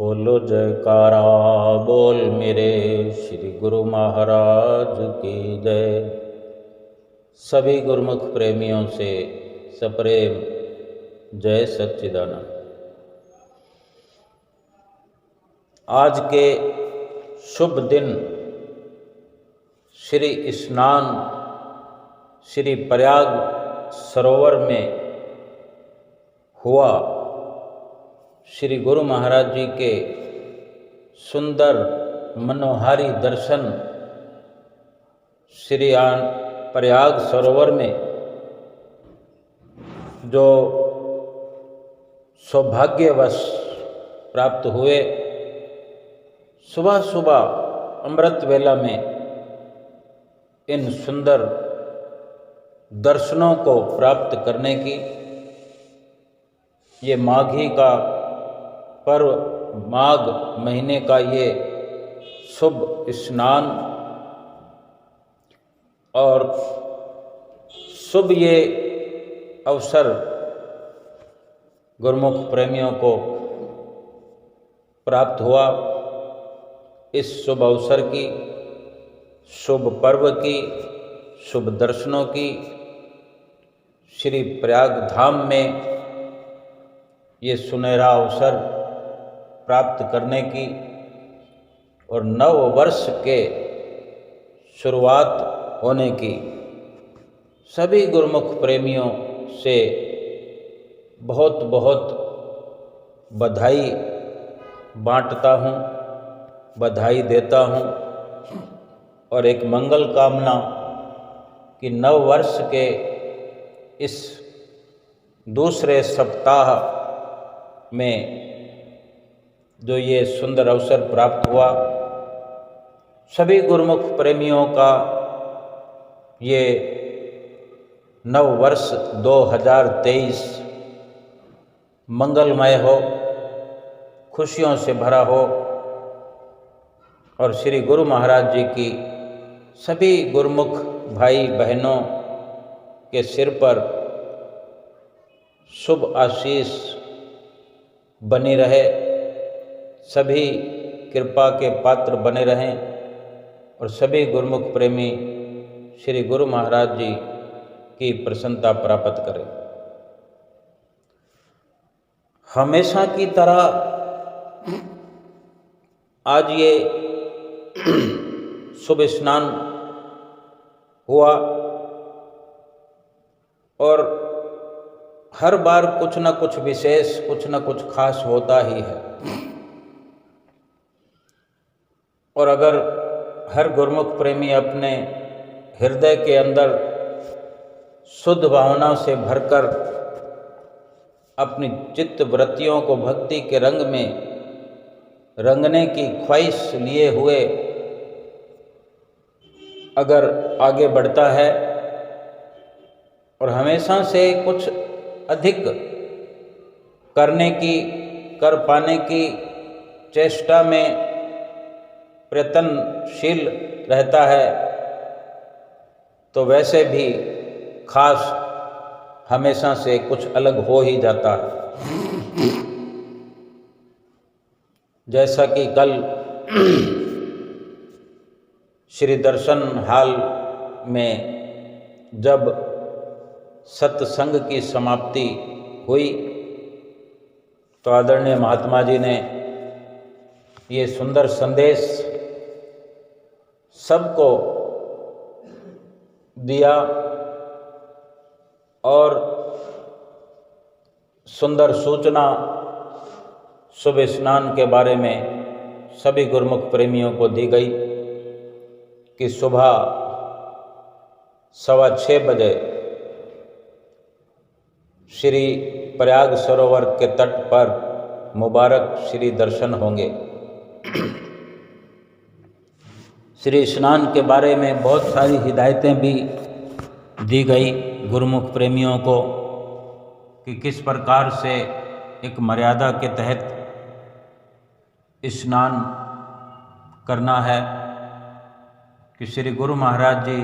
बोलो जयकारा बोल मेरे श्री गुरु महाराज की जय। सभी गुरुमुख प्रेमियों से सप्रेम जय सच्चिदानंद। आज के शुभ दिन श्री स्नान श्री प्रयाग सरोवर में हुआ। श्री गुरु महाराज जी के सुंदर मनोहारी दर्शन श्री प्रयाग सरोवर में जो सौभाग्यवश प्राप्त हुए। सुबह सुबह अमृत वेला में इन सुंदर दर्शनों को प्राप्त करने की ये माघी का पर्व, माघ महीने का ये शुभ स्नान और शुभ ये अवसर गुरुमुख प्रेमियों को प्राप्त हुआ। इस शुभ अवसर की, शुभ पर्व की, शुभ दर्शनों की श्री प्रयाग धाम में ये सुनहरा अवसर प्राप्त करने की और नव वर्ष के शुरुआत होने की सभी गुरुमुख प्रेमियों से बहुत बहुत बधाई बांटता हूँ, बधाई देता हूँ और एक मंगल कामना कि नव वर्ष के इस दूसरे सप्ताह में जो ये सुंदर अवसर प्राप्त हुआ, सभी गुरुमुख प्रेमियों का ये नव वर्ष 2023 मंगलमय हो, खुशियों से भरा हो और श्री गुरु महाराज जी की सभी गुरुमुख भाई बहनों के सिर पर शुभ आशीष बनी रहे, सभी कृपा के पात्र बने रहें और सभी गुरुमुख प्रेमी श्री गुरु महाराज जी की प्रसन्नता प्राप्त करें। हमेशा की तरह आज ये शुभ स्नान हुआ और हर बार कुछ न कुछ विशेष, कुछ न कुछ खास होता ही है। और अगर हर गुरुमुख प्रेमी अपने हृदय के अंदर शुद्ध भावना से भरकर अपनी चित्त वृत्तियों को भक्ति के रंग में रंगने की ख्वाहिश लिए हुए अगर आगे बढ़ता है और हमेशा से कुछ अधिक करने की, कर पाने की चेष्टा में प्रयत्नशील रहता है, तो वैसे भी खास हमेशा से कुछ अलग हो ही जाता है। जैसा कि कल श्री दर्शन हाल में जब सत्संग की समाप्ति हुई तो आदरणीय महात्मा जी ने ये सुंदर संदेश सबको दिया और सुंदर सूचना शुभ स्नान के बारे में सभी गुरुमुख प्रेमियों को दी गई कि सुबह 6:15 बजे श्री प्रयाग सरोवर के तट पर मुबारक श्री दर्शन होंगे। श्री स्नान के बारे में बहुत सारी हिदायतें भी दी गई गुरुमुख प्रेमियों को कि किस प्रकार से एक मर्यादा के तहत स्नान करना है। कि श्री गुरु महाराज जी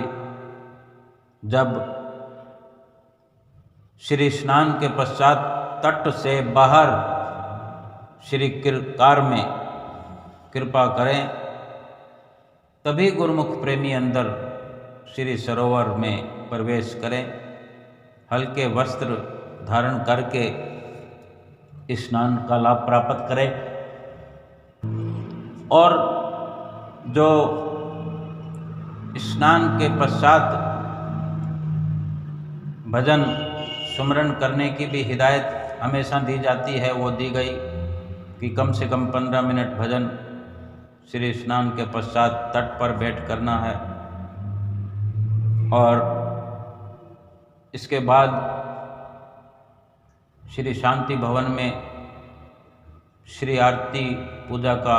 जब श्री स्नान के पश्चात तट से बाहर श्री कार में कृपा करें, तभी गुरुमुख प्रेमी अंदर श्री सरोवर में प्रवेश करें। हल्के वस्त्र धारण करके स्नान का लाभ प्राप्त करें और जो स्नान के पश्चात भजन सुमरन करने की भी हिदायत हमेशा दी जाती है, वो दी गई कि कम से कम 15 मिनट भजन श्री स्नान के पश्चात तट पर बैठ करना है और इसके बाद श्री शांति भवन में श्री आरती पूजा का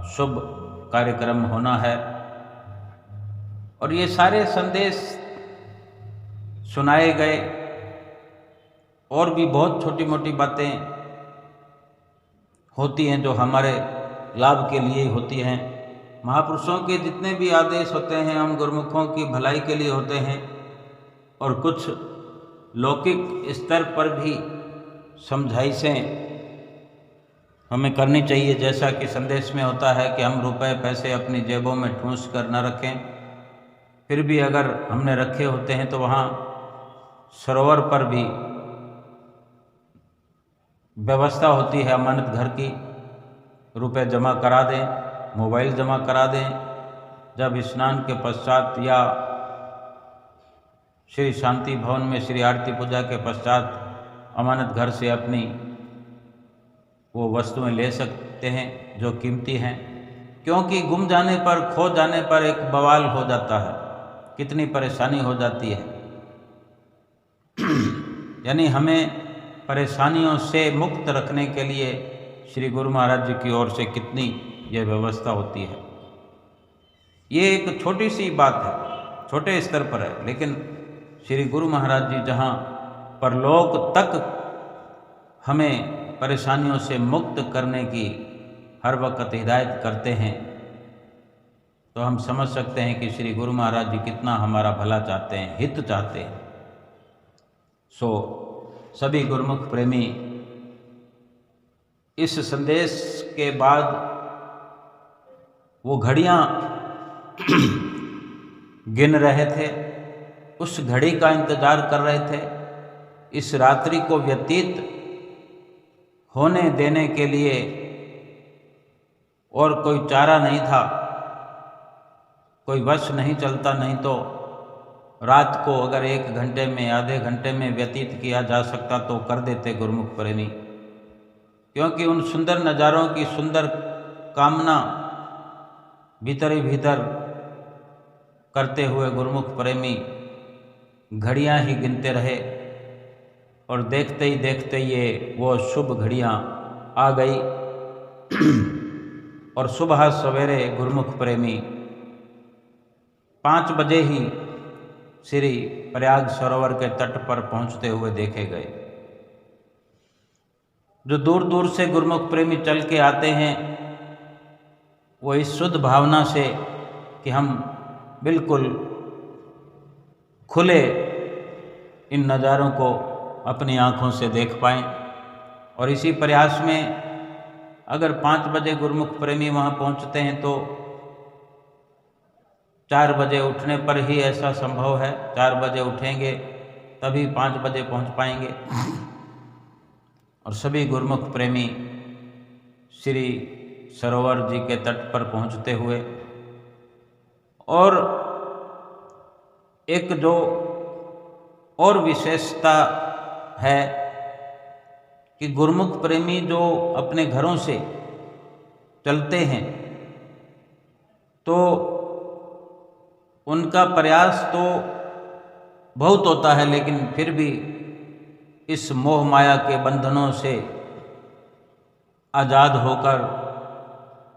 शुभ कार्यक्रम होना है। और ये सारे संदेश सुनाए गए और भी बहुत छोटी मोटी बातें होती हैं जो हमारे लाभ के लिए होती हैं। महापुरुषों के जितने भी आदेश होते हैं हम गुरुमुखों की भलाई के लिए होते हैं और कुछ लौकिक स्तर पर भी समझाइशें हमें करनी चाहिए। जैसा कि संदेश में होता है कि हम रुपए पैसे अपनी जेबों में ठूंस कर न रखें, फिर भी अगर हमने रखे होते हैं तो वहाँ सरोवर पर भी व्यवस्था होती है अमानत घर की, रुपए जमा करा दें, मोबाइल जमा करा दें। जब स्नान के पश्चात या श्री शांति भवन में श्री आरती पूजा के पश्चात अमानत घर से अपनी वो वस्तुएं ले सकते हैं जो कीमती हैं, क्योंकि गुम जाने पर खो जाने पर एक बवाल हो जाता है, कितनी परेशानी हो जाती है। यानी हमें परेशानियों से मुक्त रखने के लिए श्री गुरु महाराज जी की ओर से कितनी यह व्यवस्था होती है। ये एक छोटी सी बात है, छोटे स्तर पर है, लेकिन श्री गुरु महाराज जी जहाँ परलोक तक हमें परेशानियों से मुक्त करने की हर वक्त हिदायत करते हैं, तो हम समझ सकते हैं कि श्री गुरु महाराज जी कितना हमारा भला चाहते हैं, हित चाहते हैं। सभी गुरुमुख प्रेमी इस संदेश के बाद वो घड़ियाँ गिन रहे थे, उस घड़ी का इंतजार कर रहे थे। इस रात्रि को व्यतीत होने देने के लिए और कोई चारा नहीं था, कोई वश नहीं चलता, नहीं तो रात को अगर 1 घंटे में आधे घंटे में व्यतीत किया जा सकता तो कर देते गुरुमुख प्रेमी, क्योंकि उन सुंदर नज़ारों की सुंदर कामना भीतर ही भीतर करते हुए गुरुमुख प्रेमी घड़ियां ही गिनते रहे और देखते ही देखते ये वो शुभ घड़ियां आ गई और सुबह सवेरे गुरुमुख प्रेमी 5 बजे ही श्री प्रयाग सरोवर के तट पर पहुंचते हुए देखे गए। जो दूर दूर से गुरुमुख प्रेमी चल के आते हैं वो इस शुद्ध भावना से कि हम बिल्कुल खुले इन नज़ारों को अपनी आँखों से देख पाएँ, और इसी प्रयास में अगर 5 बजे गुरुमुख प्रेमी वहाँ पहुँचते हैं तो 4 बजे उठने पर ही ऐसा संभव है। 4 बजे उठेंगे तभी 5 बजे पहुँच पाएंगे। और सभी गुरुमुख प्रेमी श्री सरोवर जी के तट पर पहुँचते हुए, और एक जो और विशेषता है कि गुरुमुख प्रेमी जो अपने घरों से चलते हैं तो उनका प्रयास तो बहुत होता है, लेकिन फिर भी इस मोह माया के बंधनों से आज़ाद होकर,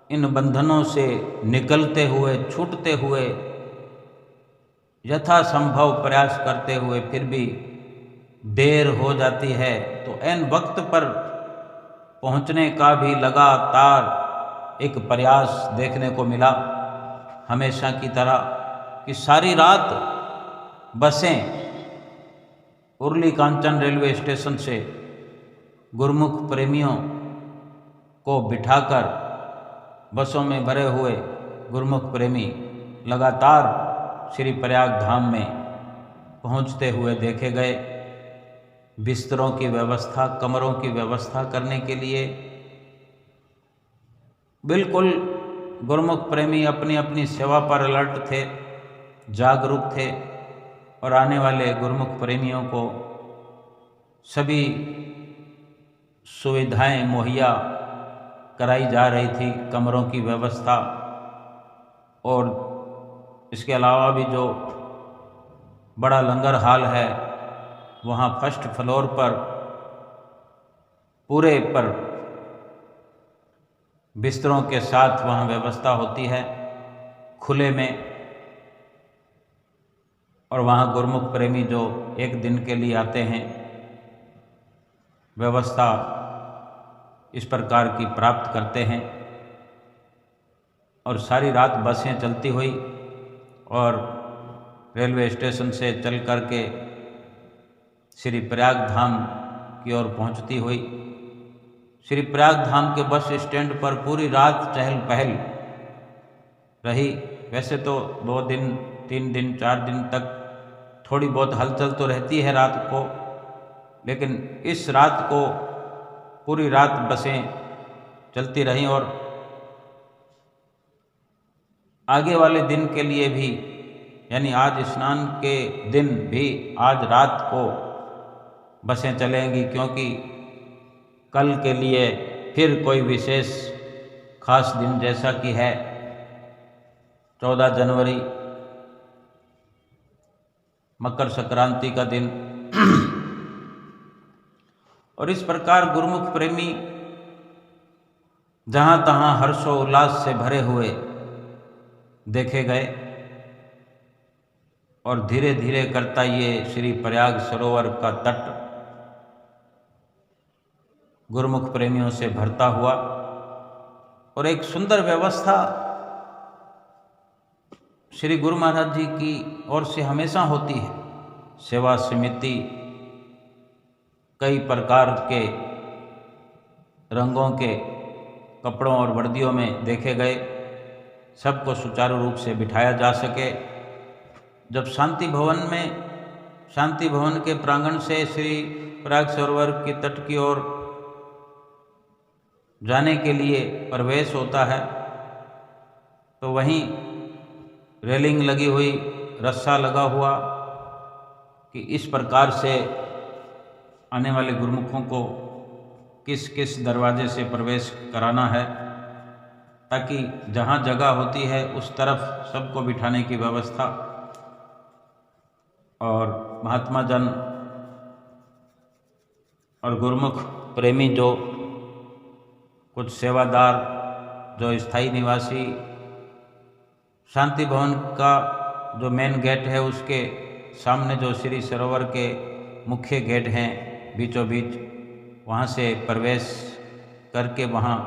इन बंधनों से निकलते हुए, छूटते हुए, यथासंभव प्रयास करते हुए फिर भी देर हो जाती है तो ऐन वक्त पर पहुंचने का भी लगातार एक प्रयास देखने को मिला। हमेशा की तरह कि सारी रात बसें उर्ली कांचन रेलवे स्टेशन से गुरुमुख प्रेमियों को बिठाकर बसों में भरे हुए गुरुमुख प्रेमी लगातार श्री प्रयाग धाम में पहुंचते हुए देखे गए। बिस्तरों की व्यवस्था, कमरों की व्यवस्था करने के लिए बिल्कुल गुरुमुख प्रेमी अपनी अपनी सेवा पर अलर्ट थे, जागरूक थे और आने वाले गुरुमुख प्रेमियों को सभी सुविधाएं मुहैया कराई जा रही थी, कमरों की व्यवस्था। और इसके अलावा भी जो बड़ा लंगर हाल है वहाँ फर्स्ट फ्लोर पर पूरे पर बिस्तरों के साथ वहाँ व्यवस्था होती है खुले में। और वहाँ गुरुमुख प्रेमी जो एक दिन के लिए आते हैं, व्यवस्था इस प्रकार की प्राप्त करते हैं। और सारी रात बसें चलती हुई और रेलवे स्टेशन से चल कर के श्री प्रयाग धाम की ओर पहुंचती हुई। श्री प्रयाग धाम के बस स्टैंड पर पूरी रात चहल पहल रही। वैसे तो 2 दिन, 3 दिन, 4 दिन तक थोड़ी बहुत हलचल तो रहती है रात को, लेकिन इस रात को पूरी रात बसें चलती रहीं और आगे वाले दिन के लिए भी, यानी आज स्नान के दिन भी आज रात को बसें चलेंगी, क्योंकि कल के लिए फिर कोई विशेष खास दिन जैसा कि है 14 जनवरी मकर संक्रांति का दिन। और इस प्रकार गुरुमुख प्रेमी जहाँ तहाँ हर्षोल्लास से भरे हुए देखे गए। और धीरे धीरे करता ये श्री प्रयाग सरोवर का तट गुरुमुख प्रेमियों से भरता हुआ। और एक सुंदर व्यवस्था श्री गुरु महाराज जी की ओर से हमेशा होती है। सेवा समिति कई प्रकार के रंगों के कपड़ों और वर्दियों में देखे गए, सबको सुचारू रूप से बिठाया जा सके। जब शांति भवन के प्रांगण से श्री प्रयाग सरोवर की तट की ओर जाने के लिए प्रवेश होता है तो वहीं रेलिंग लगी हुई, रस्सा लगा हुआ कि इस प्रकार से आने वाले गुरुमुखों को किस किस दरवाजे से प्रवेश कराना है, ताकि जहाँ जगह होती है उस तरफ सबको बिठाने की व्यवस्था। और महात्मा जन और गुरुमुख प्रेमी जो कुछ सेवादार, जो स्थायी निवासी, शांति भवन का जो मेन गेट है उसके सामने जो श्री सरोवर के मुख्य गेट हैं बीचों बीच, वहाँ से प्रवेश करके वहाँ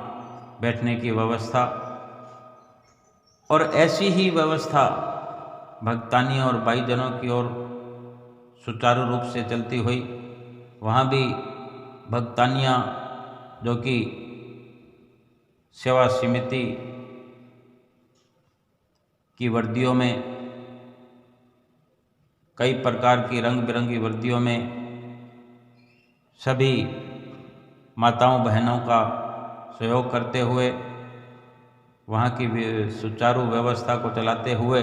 बैठने की व्यवस्था। और ऐसी ही व्यवस्था भक्तानियों और भाईजनों की ओर सुचारू रूप से चलती हुई। वहाँ भी भक्तानियाँ जो कि सेवा समिति की वर्दियों में, कई प्रकार की रंग बिरंगी वर्दियों में सभी माताओं बहनों का सहयोग करते हुए वहाँ की सुचारू व्यवस्था को चलाते हुए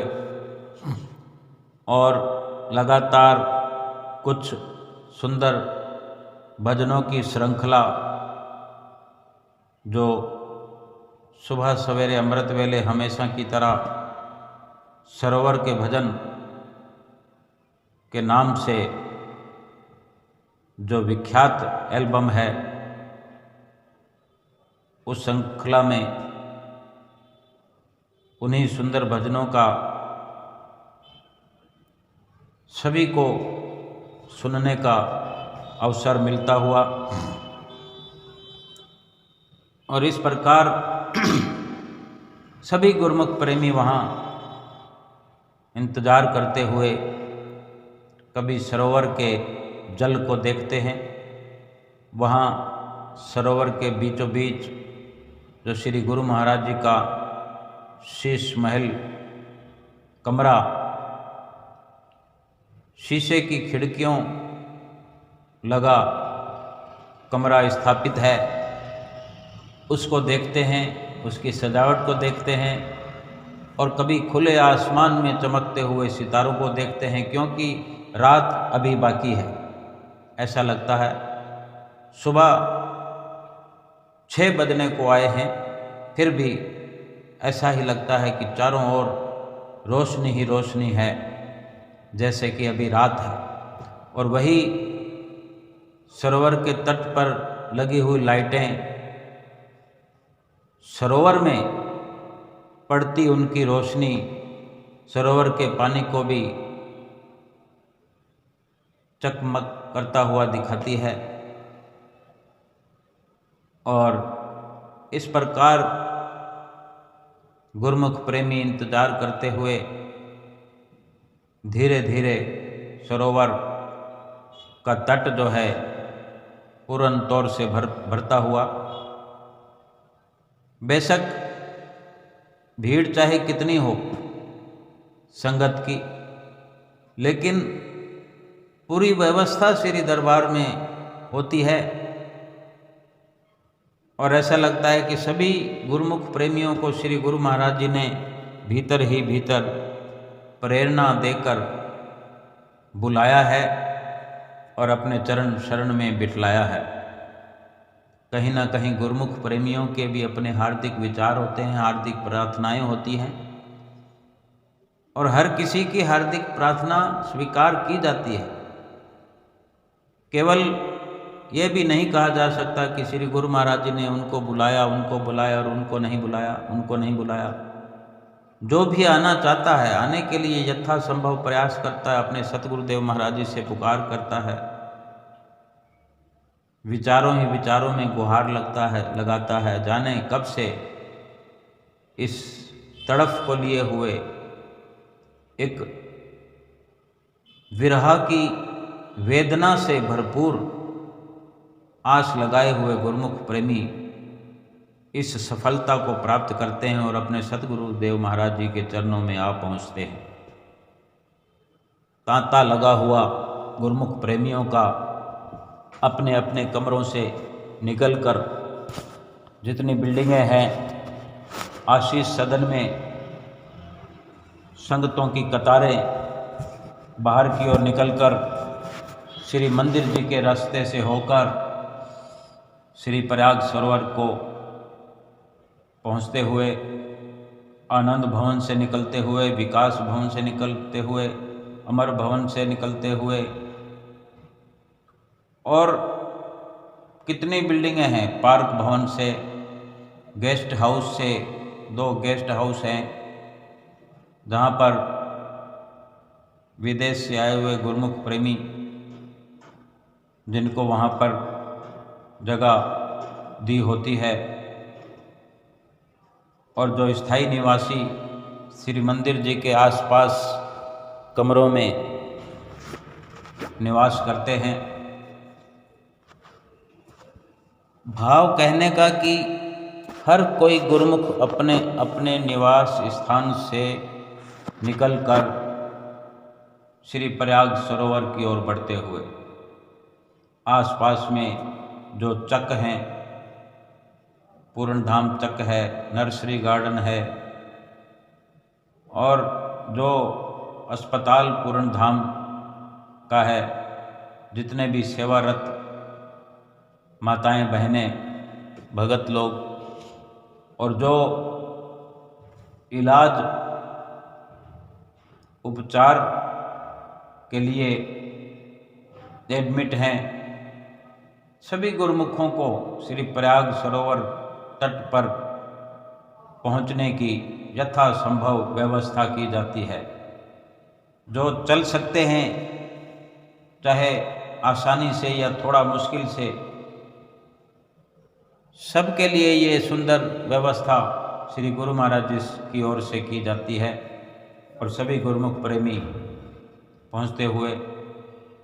और लगातार कुछ सुंदर भजनों की श्रृंखला जो सुबह सवेरे अमृत वेले हमेशा की तरह सरोवर के भजन के नाम से जो विख्यात एल्बम है, उस श्रृंखला में उन्हीं सुंदर भजनों का सभी को सुनने का अवसर मिलता हुआ। और इस प्रकार सभी गुरुमुख प्रेमी वहाँ इंतज़ार करते हुए कभी सरोवर के जल को देखते हैं। वहाँ सरोवर के बीचों बीच जो श्री गुरु महाराज जी का शीश महल कमरा शीशे की खिड़कियों लगा कमरा स्थापित है, उसको देखते हैं, उसकी सजावट को देखते हैं और कभी खुले आसमान में चमकते हुए सितारों को देखते हैं, क्योंकि रात अभी बाकी है। ऐसा लगता है सुबह 6 बजने को आए हैं, फिर भी ऐसा ही लगता है कि चारों ओर रोशनी ही रोशनी है, जैसे कि अभी रात है। और वही सरोवर के तट पर लगी हुई लाइटें, सरोवर में पड़ती उनकी रोशनी सरोवर के पानी को भी चकमक करता हुआ दिखाती है। और इस प्रकार गुरुमुख प्रेमी इंतजार करते हुए धीरे धीरे सरोवर का तट जो है पूर्ण तौर से भरता हुआ। बेशक भीड़ चाहे कितनी हो संगत की, लेकिन पूरी व्यवस्था श्री दरबार में होती है और ऐसा लगता है कि सभी गुरुमुख प्रेमियों को श्री गुरु महाराज जी ने भीतर ही भीतर प्रेरणा देकर बुलाया है और अपने चरण शरण में बिठलाया है। कहीं ना कहीं गुरुमुख प्रेमियों के भी अपने हार्दिक विचार होते हैं, हार्दिक प्रार्थनाएं होती हैं और हर किसी की हार्दिक प्रार्थना स्वीकार की जाती है। केवल ये भी नहीं कहा जा सकता कि श्री गुरु महाराज जी ने उनको बुलाया और उनको नहीं बुलाया। जो भी आना चाहता है, आने के लिए यथासंभव प्रयास करता है, अपने सतगुरुदेव महाराज जी से पुकार करता है, विचारों ही विचारों में गुहार लगाता है। जाने कब से इस तड़फ को लिए हुए एक विरह की वेदना से भरपूर आस लगाए हुए गुरुमुख प्रेमी इस सफलता को प्राप्त करते हैं और अपने सतगुरुदेव महाराज जी के चरणों में आ पहुंचते हैं। तांता लगा हुआ गुरुमुख प्रेमियों का अपने अपने कमरों से निकलकर जितनी बिल्डिंगें हैं, आशीष सदन में संगतों की कतारें बाहर की ओर निकलकर श्री मंदिर जी के रास्ते से होकर श्री प्रयाग सरोवर को पहुंचते हुए, आनंद भवन से निकलते हुए, विकास भवन से निकलते हुए, अमर भवन से निकलते हुए और कितनी बिल्डिंगें हैं, पार्क भवन से, गेस्ट हाउस से, 2 गेस्ट हाउस हैं जहाँ पर विदेश से आए हुए गुरुमुख प्रेमी जिनको वहाँ पर जगह दी होती है और जो स्थायी निवासी श्री मंदिर जी के आसपास कमरों में निवास करते हैं। भाव कहने का कि हर कोई गुरुमुख अपने अपने निवास स्थान से निकलकर श्री प्रयाग सरोवर की ओर बढ़ते हुए आसपास में जो चक हैं, पूर्ण धाम चक है, नर्सरी गार्डन है और जो अस्पताल पूर्ण धाम का है, जितने भी सेवारत माताएं बहनें भगत लोग और जो इलाज उपचार के लिए एडमिट हैं, सभी गुरुमुखों को श्री प्रयाग सरोवर तट पर पहुंचने की यथासंभव व्यवस्था की जाती है। जो चल सकते हैं, चाहे आसानी से या थोड़ा मुश्किल से, सबके लिए ये सुंदर व्यवस्था श्री गुरु महाराज जी की ओर से की जाती है और सभी गुरुमुख प्रेमी पहुंचते हुए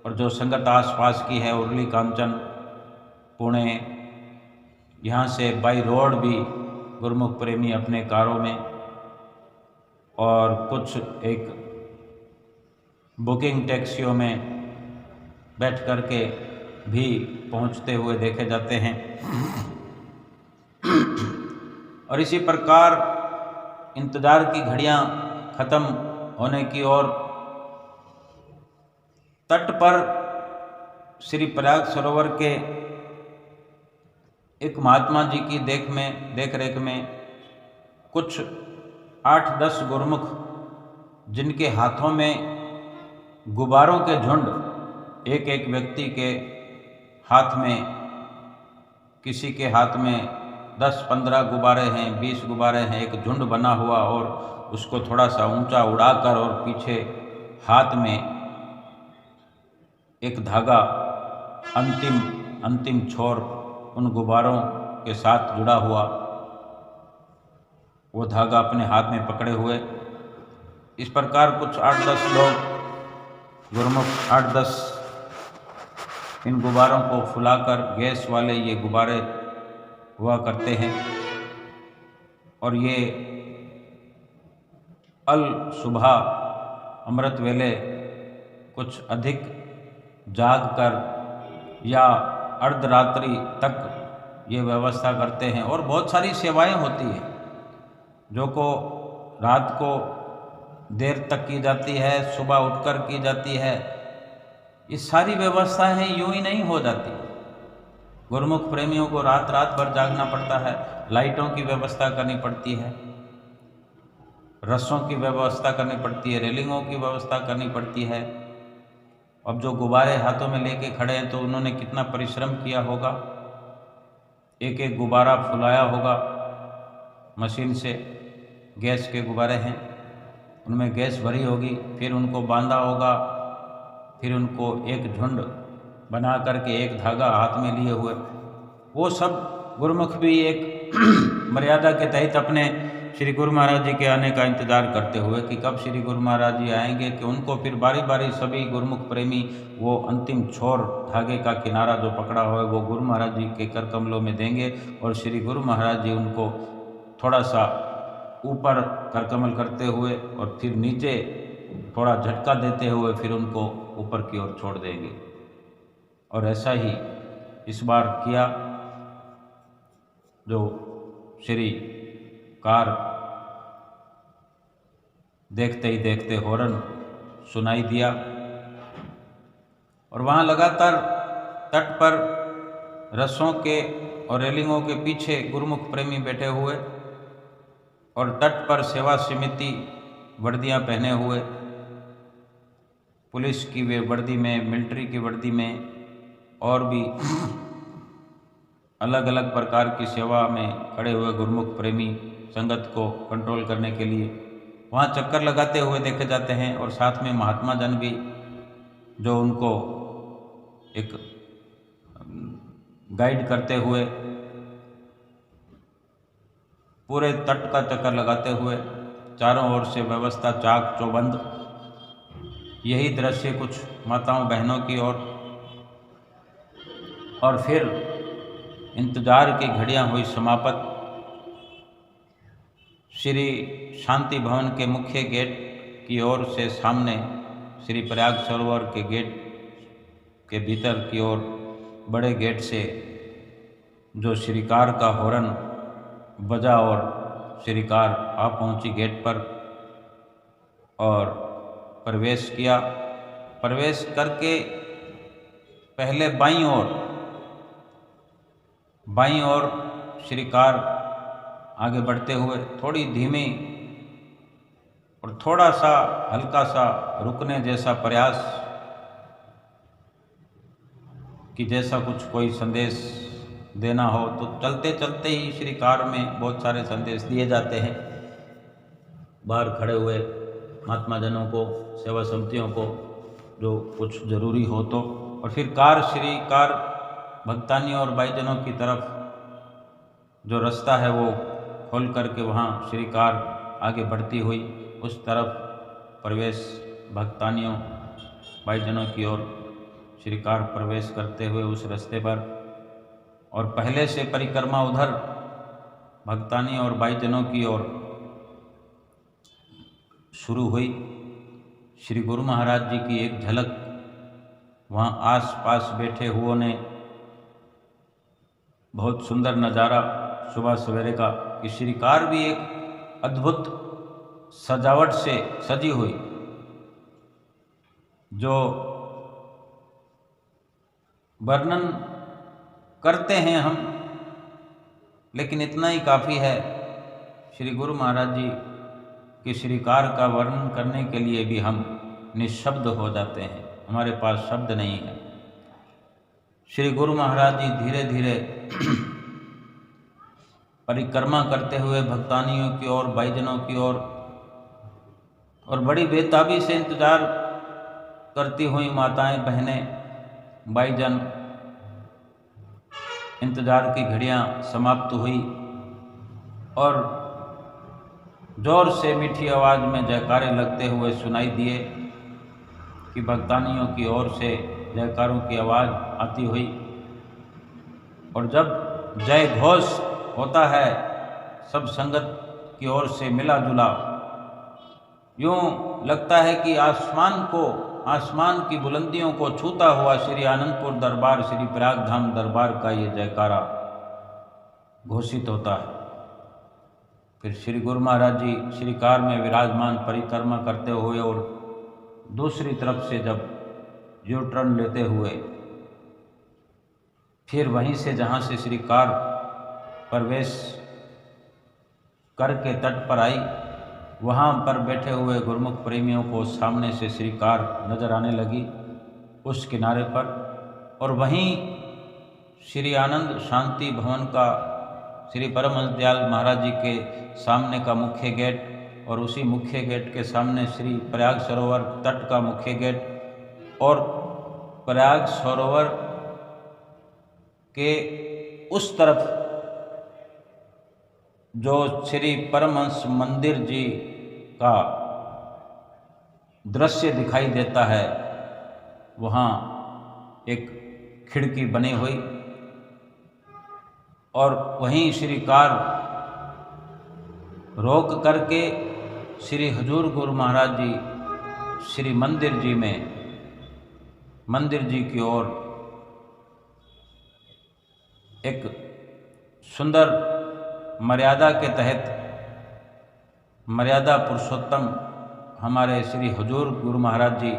और जो संगत आसपास की है, उर्ली कांचन पुणे, यहाँ से बाई रोड भी गुरुमुख प्रेमी अपने कारों में और कुछ एक बुकिंग टैक्सियों में बैठ कर के भी पहुंचते हुए देखे जाते हैं। और इसी प्रकार इंतज़ार की घड़ियां ख़त्म होने की ओर तट पर श्री प्रयाग सरोवर के एक महात्मा जी की देख रेख में कुछ 8-10 गुरुमुख, जिनके हाथों में गुब्बारों के झुंड, एक एक व्यक्ति के हाथ में, किसी के हाथ में 10-15 गुब्बारे हैं, 20 गुब्बारे हैं, एक झुंड बना हुआ, और उसको थोड़ा सा ऊंचा उड़ाकर और पीछे हाथ में एक धागा अंतिम छोर उन गुब्बारों के साथ जुड़ा हुआ, वो धागा अपने हाथ में पकड़े हुए। इस प्रकार कुछ 8-10 लोग गुरुमुख 8-10 इन गुब्बारों को फुलाकर, गैस वाले ये गुब्बारे हुआ करते हैं, और ये अल सुबह अमृत वेले कुछ अधिक जाग कर या अर्धरात्रि तक ये व्यवस्था करते हैं। और बहुत सारी सेवाएं होती हैं जो को रात को देर तक की जाती है, सुबह उठकर की जाती है। ये सारी व्यवस्थाएं यूं ही नहीं हो जाती। गुरुमुख प्रेमियों को रात भर जागना पड़ता है, लाइटों की व्यवस्था करनी पड़ती है, रस्सों की व्यवस्था करनी पड़ती है, रेलिंगों की व्यवस्था करनी पड़ती है। अब जो गुब्बारे हाथों में लेके खड़े हैं तो उन्होंने कितना परिश्रम किया होगा, एक एक गुब्बारा फुलाया होगा मशीन से। गैस के गुब्बारे हैं, उनमें गैस भरी होगी, फिर उनको बांधा होगा, फिर उनको एक झुंड बना करके एक धागा हाथ में लिए हुए, वो सब गुरुमुख भी एक मर्यादा के तहत अपने श्री गुरु महाराज जी के आने का इंतज़ार करते हुए कि कब श्री गुरु महाराज जी आएंगे, कि उनको फिर बारी बारी सभी गुरुमुख प्रेमी वो अंतिम छोर धागे का किनारा जो पकड़ा हुआ है वो गुरु महाराज जी के कर कमलों में देंगे, और श्री गुरु महाराज जी उनको थोड़ा सा ऊपर कर कमल करते हुए और फिर नीचे थोड़ा झटका देते हुए फिर उनको ऊपर की ओर छोड़ देंगे। और ऐसा ही इस बार किया। जो श्री कार देखते ही देखते हॉर्न सुनाई दिया, और वहाँ लगातार तट पर रस्सों के और रेलिंगों के पीछे गुरुमुख प्रेमी बैठे हुए, और तट पर सेवा समिति वर्दियां पहने हुए, पुलिस की वे वर्दी में, मिलिट्री की वर्दी में, और भी अलग अलग प्रकार की सेवा में खड़े हुए गुरुमुख प्रेमी संगत को कंट्रोल करने के लिए वहाँ चक्कर लगाते हुए देखे जाते हैं। और साथ में महात्मा जन भी जो उनको एक गाइड करते हुए पूरे तट का चक्कर लगाते हुए, चारों ओर से व्यवस्था चाक चौबंद। यही दृश्य कुछ माताओं बहनों की ओर, और फिर इंतजार की घड़ियां हुई समाप्त। श्री शांति भवन के मुख्य गेट की ओर से सामने श्री प्रयाग सरोवर के गेट के भीतर की ओर बड़े गेट से जो श्रीकार का हॉर्न बजा और श्रीकार आ पहुंची गेट पर और प्रवेश किया। प्रवेश करके पहले बाईं ओर श्रीकार आगे बढ़ते हुए थोड़ी धीमी और थोड़ा सा हल्का सा रुकने जैसा प्रयास कि जैसा कुछ कोई संदेश देना हो, तो चलते चलते ही श्री कार में बहुत सारे संदेश दिए जाते हैं बाहर खड़े हुए महात्मा जनों को, सेवा समितियों को, जो कुछ ज़रूरी हो तो। और फिर श्री कार भक्तानियों और भाईजनों की तरफ जो रास्ता है वो खोल करके वहाँ श्री कार आगे बढ़ती हुई उस तरफ प्रवेश भक्तानियों भाईजनों की ओर श्री कार प्रवेश करते हुए उस रास्ते पर, और पहले से परिक्रमा उधर भक्तानी और भाईजनों की ओर शुरू हुई। श्री गुरु महाराज जी की एक झलक वहाँ आस पास बैठे हुओं ने बहुत सुंदर नज़ारा सुबह सवेरे का कि श्री कार भी एक अद्भुत सजावट से सजी हुई, जो वर्णन करते हैं हम, लेकिन इतना ही काफ़ी है। श्री गुरु महाराज जी की श्रीकार का वर्णन करने के लिए भी हम निशब्द हो जाते हैं, हमारे पास शब्द नहीं है। श्री गुरु महाराज जी धीरे धीरे परिक्रमा करते हुए भक्तानियों की ओर, भाईजनों की ओर, और बड़ी बेताबी से इंतज़ार करती हुई माताएं, बहनें, भाईजन, इंतज़ार की घड़ियां समाप्त हुई और ज़ोर से मीठी आवाज़ में जयकारे लगते हुए सुनाई दिए कि भक्तानियों की ओर से जयकारों की आवाज़ आती हुई। और जब जय घोष होता है सब संगत की ओर से मिला जुला, यूँ लगता है कि आसमान की बुलंदियों को छूता हुआ श्री आनंदपुर दरबार, श्री प्रयाग धाम दरबार का ये जयकारा घोषित होता है। फिर श्री गुरु महाराज जी श्री कार में विराजमान परिक्रमा करते हुए और दूसरी तरफ से जब यू टर्न लेते हुए फिर वहीं से जहाँ से श्री कार प्रवेश करके तट पर आई, वहाँ पर बैठे हुए गुरुमुख प्रेमियों को सामने से श्री कार नजर आने लगी उस किनारे पर। और वहीं श्री आनंद शांति भवन का, श्री परमहंस दयाल महाराज जी के सामने का मुख्य गेट, और उसी मुख्य गेट के सामने श्री प्रयाग सरोवर तट का मुख्य गेट, और प्रयाग सरोवर के उस तरफ जो श्री परमहंस मंदिर जी का दृश्य दिखाई देता है, वहाँ एक खिड़की बनी हुई और वहीं श्री कार रोक करके श्री हजूर गुरु महाराज जी श्री मंदिर जी में, मंदिर जी की ओर एक सुंदर मर्यादा के तहत, मर्यादा पुरुषोत्तम हमारे श्री हजूर गुरु महाराज जी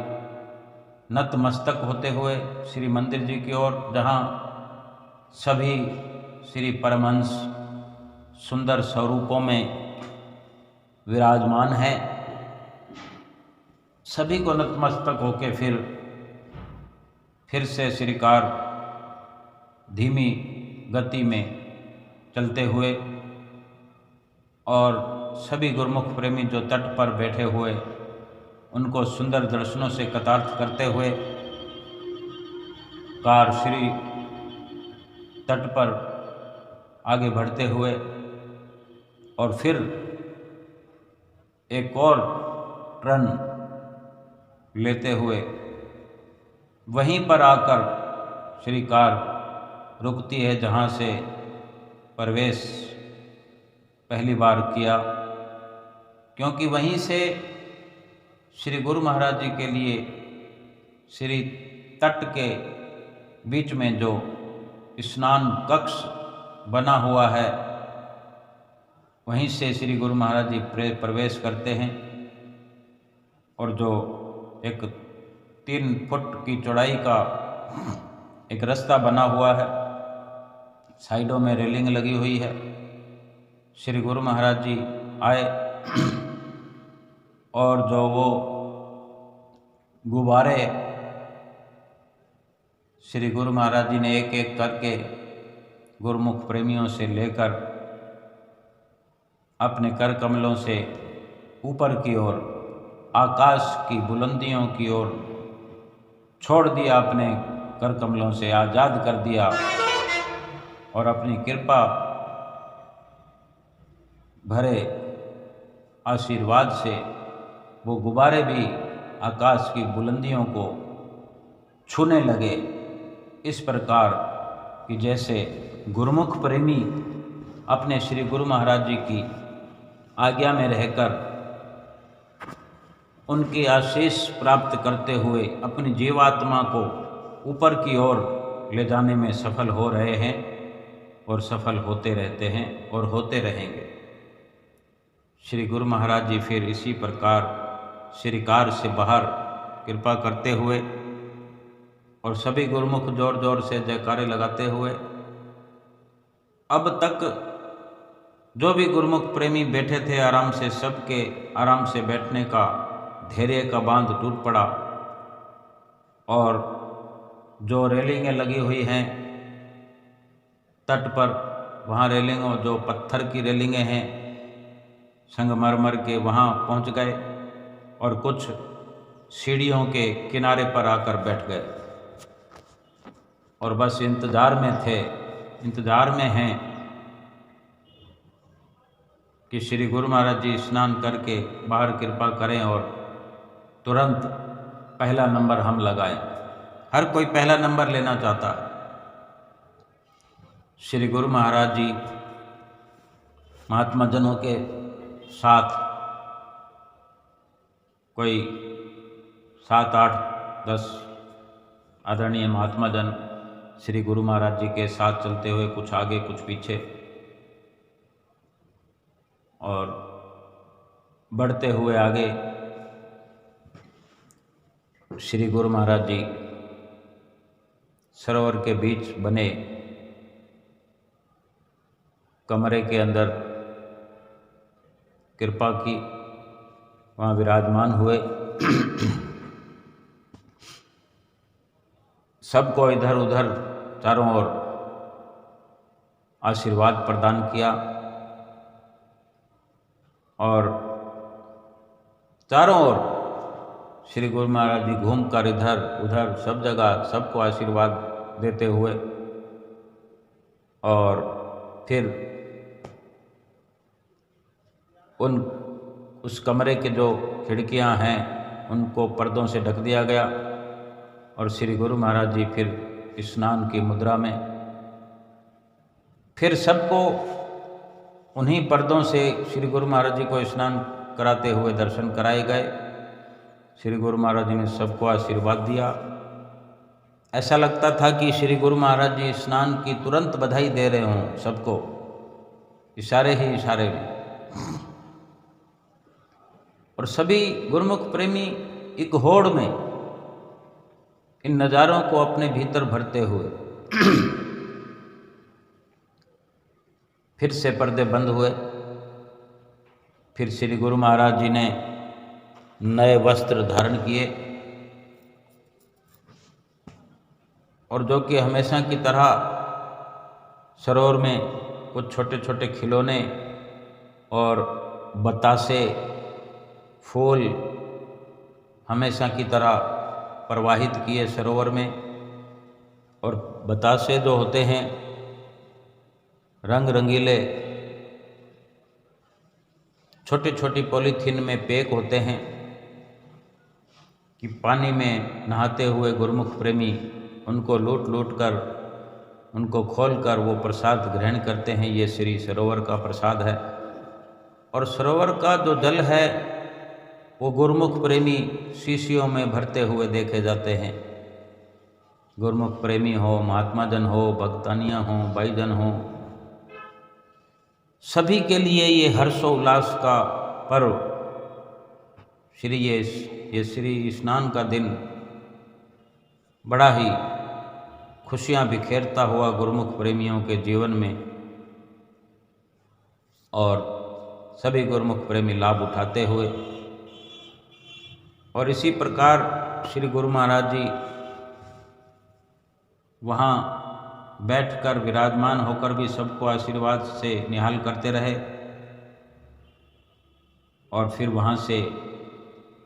नतमस्तक होते हुए श्री मंदिर जी की ओर, जहाँ सभी श्री परमहंस सुंदर स्वरूपों में विराजमान हैं, सभी को नतमस्तक होके फिर से श्री कार धीमी गति में चलते हुए और सभी गुरुमुख प्रेमी जो तट पर बैठे हुए उनको सुंदर दर्शनों से कृतार्थ करते हुए कार श्री तट पर आगे बढ़ते हुए और फिर एक और टर्न लेते हुए वहीं पर आकर श्री कार रुकती है जहाँ से प्रवेश पहली बार किया, क्योंकि वहीं से श्री गुरु महाराज जी के लिए श्री तट के बीच में जो स्नान कक्ष बना हुआ है, वहीं से श्री गुरु महाराज जी प्रवेश करते हैं। और जो एक 3 फुट की चौड़ाई का एक रास्ता बना हुआ है, साइडों में रेलिंग लगी हुई है, श्री गुरु महाराज जी आए और जो वो गुब्बारे श्री गुरु महाराज जी ने एक एक करके गुरुमुख प्रेमियों से लेकर अपने कर कमलों से ऊपर की ओर, आकाश की बुलंदियों की ओर छोड़ दिया, अपने कर कमलों से आज़ाद कर दिया और अपनी कृपा भरे आशीर्वाद से वो गुब्बारे भी आकाश की बुलंदियों को छूने लगे। इस प्रकार कि जैसे गुरुमुख प्रेमी अपने श्री गुरु महाराज जी की आज्ञा में रहकर उनकी आशीष प्राप्त करते हुए अपनी जीवात्मा को ऊपर की ओर ले जाने में सफल हो रहे हैं और सफल होते रहते हैं और होते रहेंगे। श्री गुरु महाराज जी फिर इसी प्रकार श्रीकार से बाहर कृपा करते हुए और सभी गुरुमुख जोर जोर से जयकारे लगाते हुए अब तक जो भी गुरुमुख प्रेमी बैठे थे आराम से, सबके आराम से बैठने का धैर्य का बांध टूट पड़ा और जो रेलिंगें लगी हुई हैं तट पर, वहाँ रेलिंगों जो पत्थर की रेलिंगें हैं संगमरमर के, वहाँ पहुँच गए और कुछ सीढ़ियों के किनारे पर आकर बैठ गए और बस इंतज़ार में हैं कि श्री गुरु महाराज जी स्नान करके बाहर कृपा करें और तुरंत पहला नंबर हम लगाएं। हर कोई पहला नंबर लेना चाहता है। श्री गुरु महाराज जी महात्मा जनों के साथ कोई 7, 8, 10 आदरणीय महात्मा जन श्री गुरु महाराज जी के साथ चलते हुए कुछ आगे कुछ पीछे और बढ़ते हुए आगे श्री गुरु महाराज जी सरोवर के बीच बने कमरे के अंदर कृपा की, वहाँ विराजमान हुए। सबको इधर उधर चारों ओर आशीर्वाद प्रदान किया और चारों ओर श्री गुरु महाराज जी घूमकर इधर उधर सब जगह सबको आशीर्वाद देते हुए और फिर उस कमरे के जो खिड़कियां हैं उनको पर्दों से ढक दिया गया और श्री गुरु महाराज जी फिर स्नान की मुद्रा में, फिर सबको उन्हीं पर्दों से श्री गुरु महाराज जी को स्नान कराते हुए दर्शन कराए गए। श्री गुरु महाराज जी ने सबको आशीर्वाद दिया। ऐसा लगता था कि श्री गुरु महाराज जी स्नान की तुरंत बधाई दे रहे हों सबको, इशारे ही इशारे में। और सभी गुरुमुख प्रेमी एक होड़ में इन नज़ारों को अपने भीतर भरते हुए फिर से पर्दे बंद हुए। फिर श्री गुरु महाराज जी ने नए वस्त्र धारण किए और जो कि हमेशा की तरह सरोवर में कुछ छोटे छोटे खिलौने और बतासे, फूल हमेशा की तरह प्रवाहित किए सरोवर में। और बतासे जो होते हैं रंग रंगीले, छोटी छोटी पॉलीथीन में पैक होते हैं कि पानी में नहाते हुए गुरुमुख प्रेमी उनको लूट लूट कर, उनको खोल कर वो प्रसाद ग्रहण करते हैं। ये श्री सरोवर का प्रसाद है। और सरोवर का जो जल है वो गुरुमुख प्रेमी शीशियों में भरते हुए देखे जाते हैं। गुरुमुख प्रेमी हो, महात्मा जन हो, भक्तानियाँ हो, भाईजन हो, सभी के लिए ये हर्षोल्लास का पर्व ये श्री स्नान का दिन बड़ा ही खुशियाँ बिखेरता हुआ गुरुमुख प्रेमियों के जीवन में, और सभी गुरुमुख प्रेमी लाभ उठाते हुए। और इसी प्रकार श्री गुरु महाराज जी वहाँ बैठकर विराजमान होकर भी सबको आशीर्वाद से निहाल करते रहे और फिर वहाँ से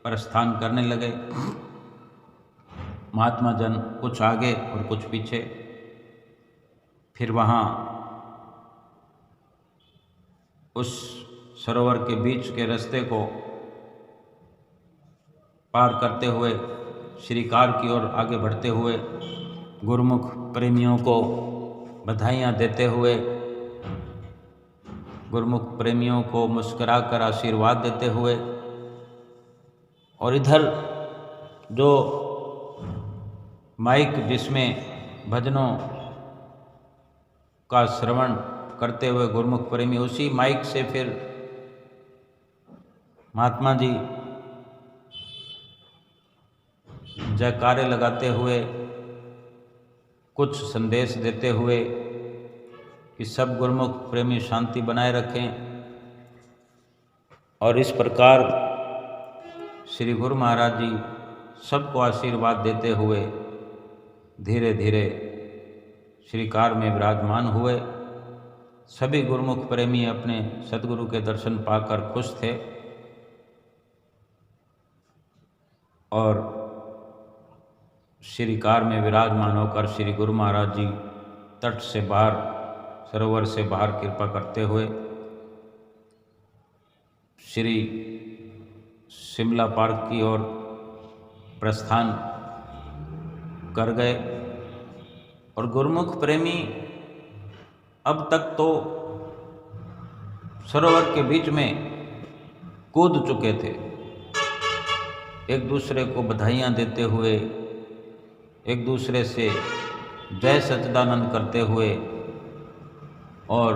प्रस्थान करने लगे। महात्मा जन कुछ आगे और कुछ पीछे। फिर वहाँ उस सरोवर के बीच के रास्ते को पार करते हुए श्रीकार की ओर आगे बढ़ते हुए गुरुमुख प्रेमियों को बधाइयाँ देते हुए गुरुमुख प्रेमियों को मुस्कुराकर आशीर्वाद देते हुए, और इधर जो माइक जिसमें भजनों का श्रवण करते हुए गुरुमुख प्रेमी उसी माइक से फिर महात्मा जी जयकारे लगाते हुए कुछ संदेश देते हुए कि सब गुरुमुख प्रेमी शांति बनाए रखें। और इस प्रकार श्री गुरु महाराज जी सबको आशीर्वाद देते हुए धीरे धीरे श्री कार में विराजमान हुए। सभी गुरुमुख प्रेमी अपने सद्गुरु के दर्शन पाकर खुश थे और श्री कार में विराजमान होकर श्री गुरु महाराज जी तट से बाहर, सरोवर से बाहर कृपा करते हुए श्री शिमला पार्क की ओर प्रस्थान कर गए। और गुरुमुख प्रेमी अब तक तो सरोवर के बीच में कूद चुके थे, एक दूसरे को बधाइयाँ देते हुए, एक दूसरे से जय सच्चिदानंद करते हुए और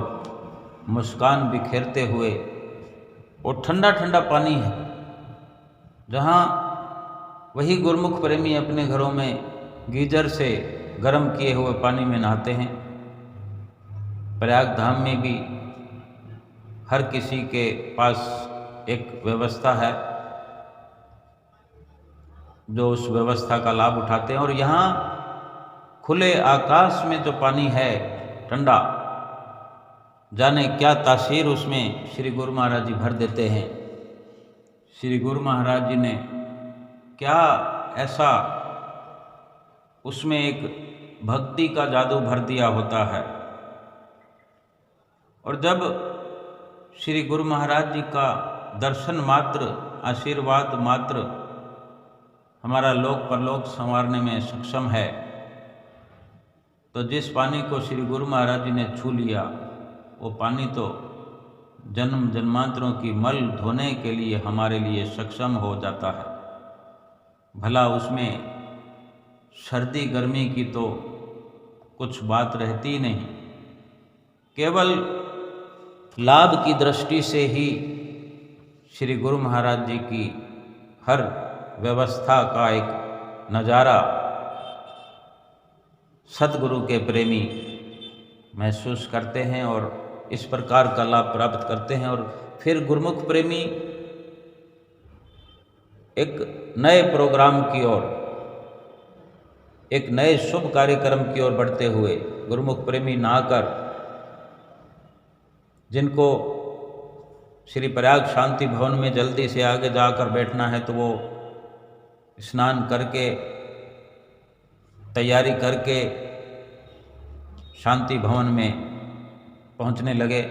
मुस्कान बिखेरते हुए। और ठंडा ठंडा पानी है, जहाँ वही गुरुमुख प्रेमी अपने घरों में गीजर से गर्म किए हुए पानी में नहाते हैं। प्रयाग धाम में भी हर किसी के पास एक व्यवस्था है जो उस व्यवस्था का लाभ उठाते हैं। और यहाँ खुले आकाश में जो पानी है ठंडा, जाने क्या तासीर उसमें श्री गुरु महाराज जी भर देते हैं। श्री गुरु महाराज जी ने क्या ऐसा उसमें एक भक्ति का जादू भर दिया होता है। और जब श्री गुरु महाराज जी का दर्शन मात्र, आशीर्वाद मात्र हमारा लोक परलोक संवारने में सक्षम है, तो जिस पानी को श्री गुरु महाराज जी ने छू लिया, वो पानी तो जन्म जन्मांतरों की मल धोने के लिए हमारे लिए सक्षम हो जाता है। भला उसमें सर्दी गर्मी की तो कुछ बात रहती नहीं, केवल लाभ की दृष्टि से ही श्री गुरु महाराज जी की हर व्यवस्था का एक नज़ारा सतगुरु के प्रेमी महसूस करते हैं और इस प्रकार का लाभ प्राप्त करते हैं। और फिर गुरुमुख प्रेमी एक नए प्रोग्राम की ओर, एक नए शुभ कार्यक्रम की ओर बढ़ते हुए गुरुमुख प्रेमी नहाकर, जिनको श्री प्रयाग शांति भवन में जल्दी से आगे जाकर बैठना है, तो वो स्नान करके तैयारी करके शांति भवन में पहुंचने लगे।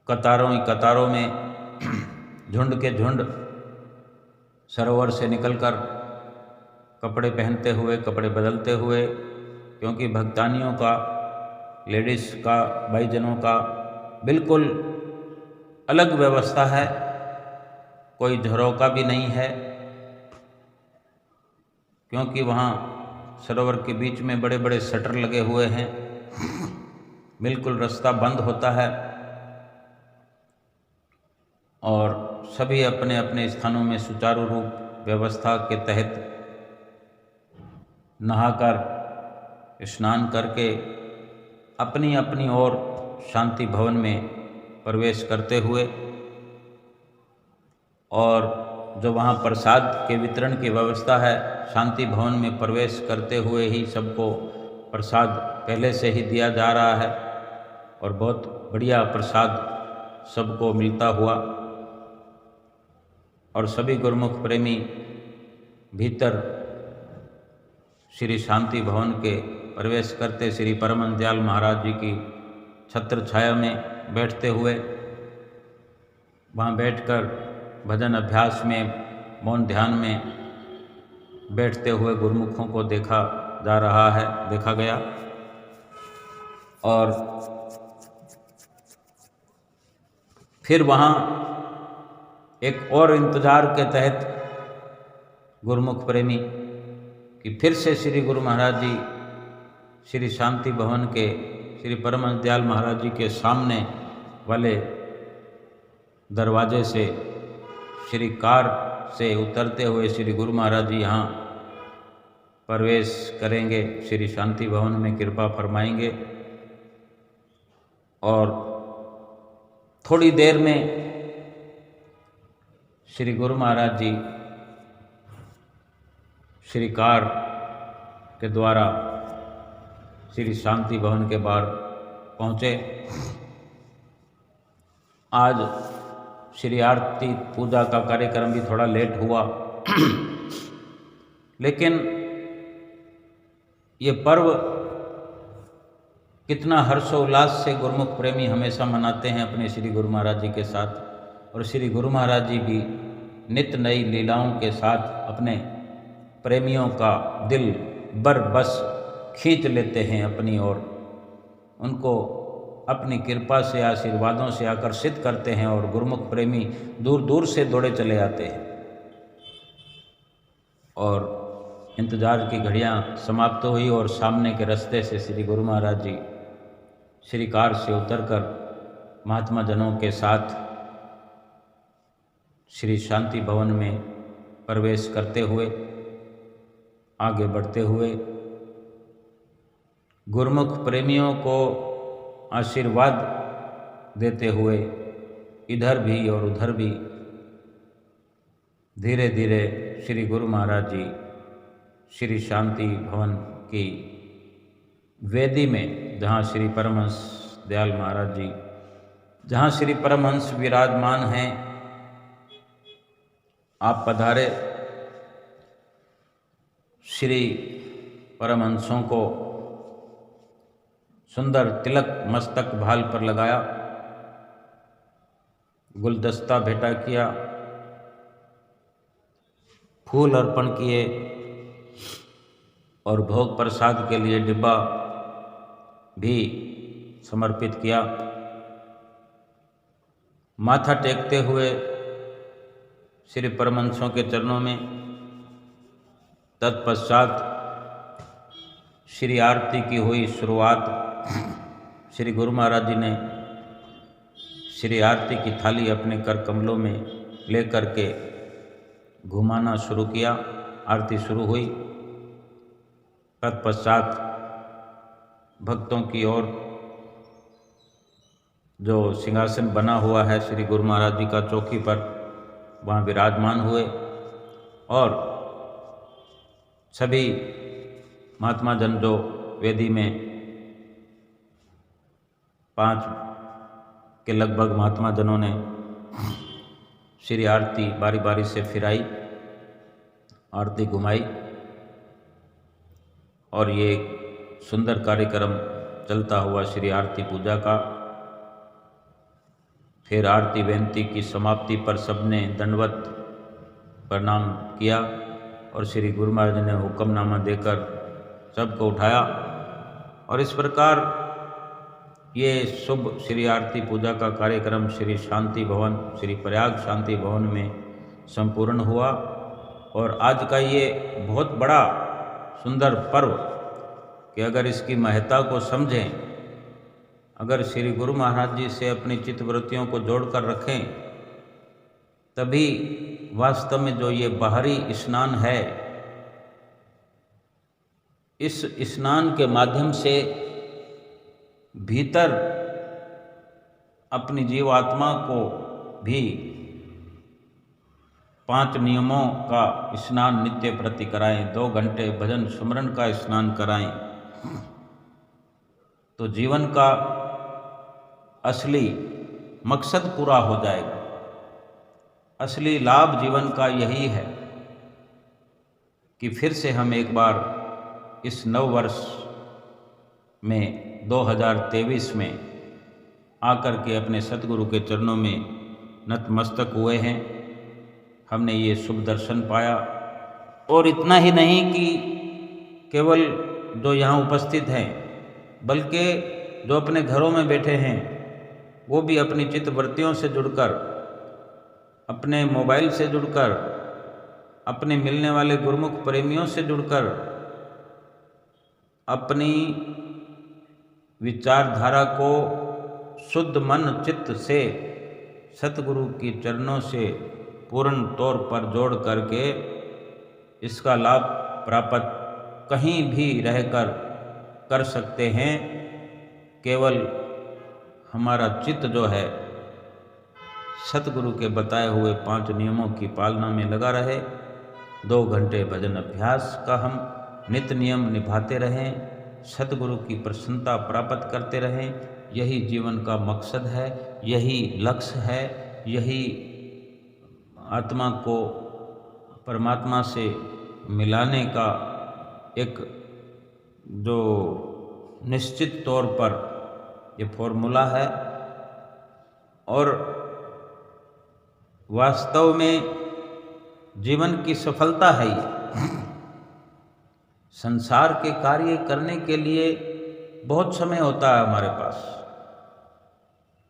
कतारों ही कतारों में झुंड के झुंड सरोवर से निकलकर कपड़े पहनते हुए, कपड़े बदलते हुए, क्योंकि भक्तानियों का, लेडीज़ का, भाईजनों का बिल्कुल अलग व्यवस्था है, कोई झरोका भी नहीं है, क्योंकि वहाँ सरोवर के बीच में बड़े बड़े शटर लगे हुए हैं, बिल्कुल रास्ता बंद होता है। और सभी अपने अपने स्थानों में सुचारू रूप व्यवस्था के तहत नहाकर, स्नान करके अपनी अपनी ओर शांति भवन में प्रवेश करते हुए, और जो वहाँ प्रसाद के वितरण की व्यवस्था है, शांति भवन में प्रवेश करते हुए ही सबको प्रसाद पहले से ही दिया जा रहा है और बहुत बढ़िया प्रसाद सबको मिलता हुआ। और सभी गुरुमुख प्रेमी भीतर श्री शांति भवन के प्रवेश करते श्री परम दयाल महाराज जी की छत्र छाया में बैठते हुए, वहाँ बैठकर भजन अभ्यास में, मौन ध्यान में बैठते हुए गुरुमुखों को देखा जा रहा है, देखा गया। और फिर वहाँ एक और इंतज़ार के तहत गुरुमुख प्रेमी कि फिर से श्री गुरु महाराज जी श्री शांति भवन के श्री परमहंस दयाल महाराज जी के सामने वाले दरवाजे से श्री कार से उतरते हुए श्री गुरु महाराज जी यहाँ प्रवेश करेंगे, श्री शांति भवन में कृपा फरमाएंगे। और थोड़ी देर में श्री गुरु महाराज जी श्री कार के द्वारा श्री शांति भवन के बाहर पहुँचे। आज श्री आरती पूजा का कार्यक्रम भी थोड़ा लेट हुआ, लेकिन ये पर्व कितना हर्षोल्लास से गुरुमुख प्रेमी हमेशा मनाते हैं अपने श्री गुरु महाराज जी के साथ। और श्री गुरु महाराज जी भी नित्य नई लीलाओं के साथ अपने प्रेमियों का दिल बर बस खींच लेते हैं अपनी ओर, उनको अपनी कृपा से आशीर्वादों से आकर्षित करते हैं और गुरुमुख प्रेमी दूर दूर से दौड़े चले आते हैं। और इंतज़ार की घड़ियां समाप्त हुई और सामने के रास्ते से श्री गुरु महाराज जी श्री कार से उतरकर महात्मा जनों के साथ श्री शांति भवन में प्रवेश करते हुए आगे बढ़ते हुए गुरुमुख प्रेमियों को आशीर्वाद देते हुए इधर भी और उधर भी धीरे धीरे श्री गुरु महाराज जी श्री शांति भवन की वेदी में, जहाँ श्री परमहंस दयाल महाराज जी, जहाँ श्री परमहंस विराजमान हैं, आप पधारे। श्री परमहंसों को सुंदर तिलक मस्तक भाल पर लगाया, गुलदस्ता भेंटा किया, फूल अर्पण किए और भोग प्रसाद के लिए डिब्बा भी समर्पित किया। माथा टेकते हुए श्री परमहंसों के चरणों में, तत्पश्चात श्री आरती की हुई शुरुआत। श्री गुरु महाराज जी ने श्री आरती की थाली अपने कर कमलों में लेकर के घुमाना शुरू किया। आरती शुरू हुई। तत्पश्चात भक्तों की ओर जो सिंहासन बना हुआ है श्री गुरु महाराज जी का चौकी पर, वहाँ विराजमान हुए और सभी महात्मा जन जो वेदी में 5 के लगभग महात्मा जनों ने श्री आरती बारी बारी से फिराई, आरती घुमाई और ये सुंदर कार्यक्रम चलता हुआ श्री आरती पूजा का। फिर आरती बेनती की समाप्ति पर सबने दंडवत प्रणाम किया और श्री गुरु महाराज जी ने हुक्मनामा देकर सबको उठाया और इस प्रकार ये शुभ श्री आरती पूजा का कार्यक्रम श्री शांति भवन, श्री प्रयाग शांति भवन में संपूर्ण हुआ। और आज का ये बहुत बड़ा सुंदर पर्व कि अगर इसकी महत्ता को समझें, अगर श्री गुरु महाराज जी से अपनी चित्तवृत्तियों को जोड़कर रखें, तभी वास्तव में जो ये बाहरी स्नान है, इस स्नान के माध्यम से भीतर अपनी जीवात्मा को भी 5 नियमों का स्नान नित्य प्रति कराएं, 2 घंटे भजन सुमरन का स्नान कराएं, तो जीवन का असली मकसद पूरा हो जाएगा। असली लाभ जीवन का यही है कि फिर से हम एक बार इस नव वर्ष में 2023 में आकर के अपने सतगुरु के चरणों में नतमस्तक हुए हैं। हमने ये शुभ दर्शन पाया और इतना ही नहीं कि केवल जो यहाँ उपस्थित हैं, बल्कि जो अपने घरों में बैठे हैं वो भी अपनी चित्तवृत्तियों से जुड़कर, अपने मोबाइल से जुड़कर, अपने मिलने वाले गुरुमुख प्रेमियों से जुड़कर, अपनी विचारधारा को शुद्ध मन चित्त से सतगुरु की चरणों से पूर्ण तौर पर जोड़ करके इसका लाभ प्राप्त कहीं भी रहकर कर सकते हैं। केवल हमारा चित्त जो है सतगुरु के बताए हुए 5 नियमों की पालना में लगा रहे, 2 घंटे भजन अभ्यास का हम नित्य नियम निभाते रहें, सतगुरु की प्रसन्नता प्राप्त करते रहें। यही जीवन का मकसद है, यही लक्ष्य है, यही आत्मा को परमात्मा से मिलाने का एक जो निश्चित तौर पर ये फॉर्मूला है। और वास्तव में जीवन की सफलता है ये। संसार के कार्य करने के लिए बहुत समय होता है हमारे पास,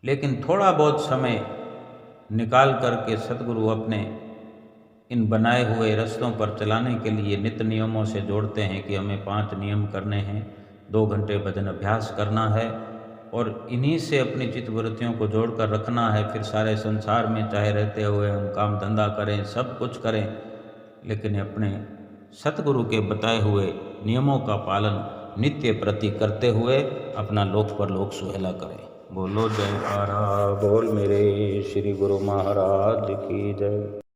लेकिन थोड़ा बहुत समय निकाल करके सतगुरु अपने इन बनाए हुए रास्तों पर चलाने के लिए नित्य नियमों से जोड़ते हैं कि हमें 5 नियम करने हैं, 2 घंटे भजन अभ्यास करना है और इन्हीं से अपनी चित्तवृत्तियों को जोड़कर रखना है। फिर सारे संसार में चाहे रहते हुए हम काम धंधा करें, सब कुछ करें, लेकिन अपने सतगुरु के बताए हुए नियमों का पालन नित्य प्रति करते हुए अपना लोक परलोक सुहेला करें। बोलो जयकारा बोल मेरे श्री गुरु महाराज की जय।